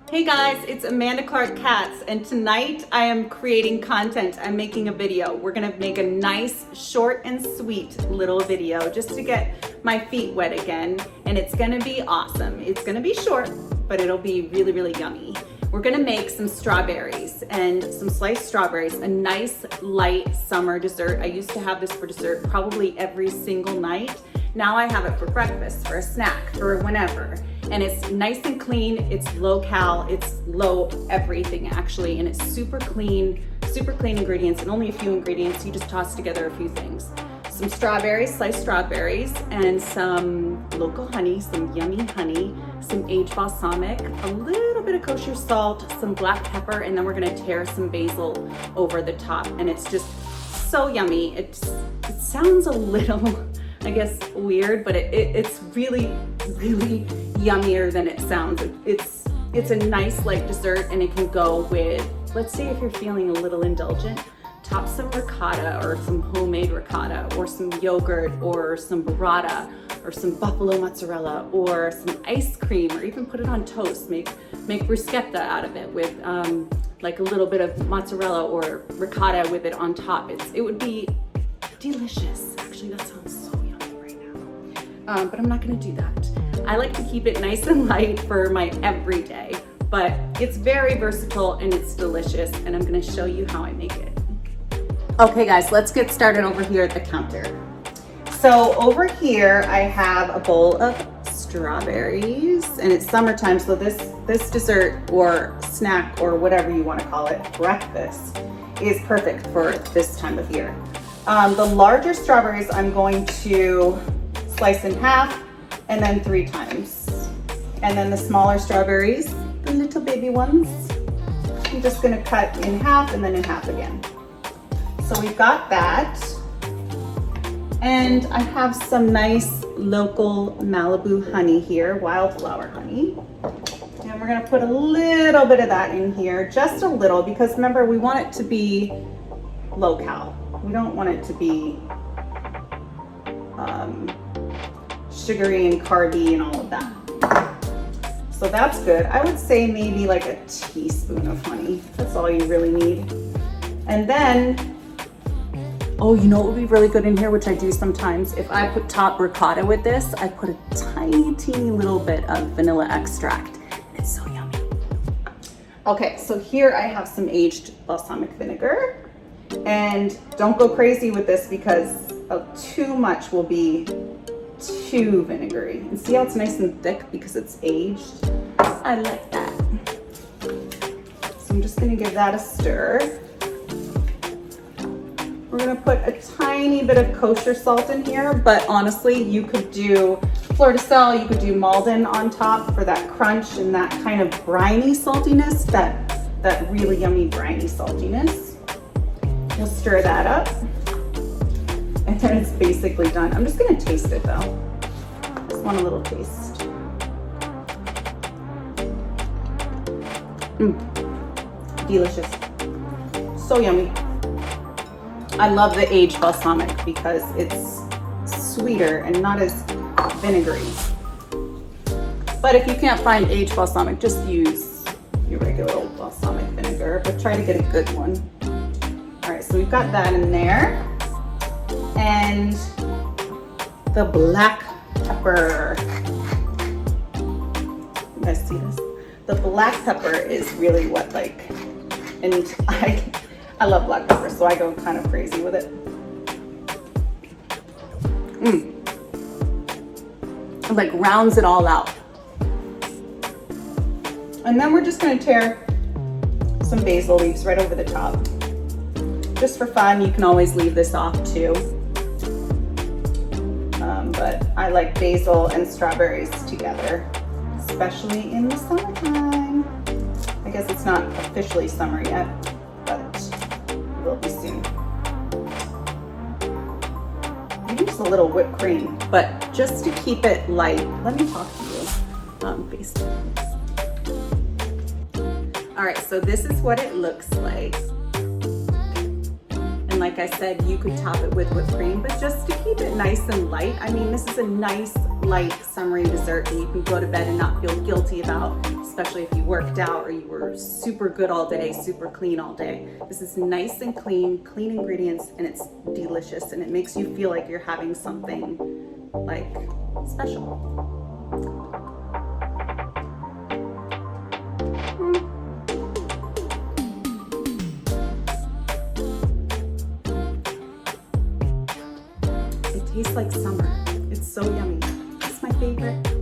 Hey guys, it's Amanda Clark Katz, and tonight I am creating content. I'm making a video. We're gonna make a nice, short and sweet little video just to get my feet wet again, and it's gonna be awesome. It's gonna be short, but it'll be really, really yummy. We're gonna make some strawberries and some sliced strawberries, a nice light summer dessert. I used to have this for dessert probably every single night. Now I have it for breakfast, for a snack, for whenever. And it's nice and clean, it's low cal, it's low everything actually, and it's super clean ingredients, and only a few ingredients. You just toss together a few things. Some strawberries, sliced strawberries, and some local honey, some yummy honey, some aged balsamic, a little bit of kosher salt, some black pepper, and then we're gonna tear some basil over the top. And it's just so yummy. It sounds a little, I guess, weird, but it's really, really yummier than it sounds. It's a nice light dessert, and it can go with, let's say if you're feeling a little indulgent, top some ricotta or some homemade ricotta or some yogurt or some burrata or some buffalo mozzarella or some ice cream, or even put it on toast. Make bruschetta out of it with like a little bit of mozzarella or ricotta with it on top. It would be delicious. Actually, that sounds so yummy right now. But I'm not gonna do that. I like to keep it nice and light for my everyday, but it's very versatile and it's delicious, and I'm gonna show you how I make it. Okay guys, let's get started over here at the counter. So over here I have a bowl of strawberries, and it's summertime, so this dessert or snack or whatever you want to call it, breakfast, is perfect for this time of year. The larger strawberries I'm going to slice in half and then 3 times. And then the smaller strawberries, the little baby ones, I'm just gonna cut in half and then in half again. So we've got that. And I have some nice local Malibu honey here, wildflower honey. And we're gonna put a little bit of that in here, just a little, because remember, we want it to be low cal. We don't want it to be sugary and carby and all of that. So that's good. I would say maybe like a teaspoon of honey. That's all you really need. And then, oh, you know what would be really good in here, which I do sometimes? If I put top ricotta with this, I put a tiny, teeny little bit of vanilla extract. It's so yummy. Okay, so here I have some aged balsamic vinegar. And don't go crazy with this, because too much will be too vinegary. And see how it's nice and thick because it's aged? I like that. So I'm just gonna give that a stir. We're gonna put a tiny bit of kosher salt in here, but honestly, you could do fleur de sel, you could do Malden on top for that crunch and that kind of briny saltiness, that really yummy briny saltiness. We'll stir that up, and then it's basically done. I'm just gonna taste it though. Just want a little taste. Delicious. So yummy. I love the aged balsamic because it's sweeter and not as vinegary. But if you can't find aged balsamic, just use your regular old balsamic vinegar, but try to get a good one. All right, so we've got that in there. And the black pepper. You guys see this? The black pepper is really what, like, and I love black pepper, so I go kind of crazy with it. It like rounds it all out. And then we're just gonna tear some basil leaves right over the top. Just for fun, you can always leave this off too. But I like basil and strawberries together, especially in the summertime. I guess it's not officially summer yet, but it will be soon. Maybe just a little whipped cream, but just to keep it light. Let me talk to you. All right, so this is what it looks like. And like I said, you could top it with whipped cream, but just to keep it nice and light. I mean, this is a nice light, summery dessert that you can go to bed and not feel guilty about, especially if you worked out or you were super good all day, super clean all day. This is nice and clean, clean ingredients, and it's delicious, and it makes you feel like you're having something like special. It tastes like summer. It's so yummy. It's my favorite.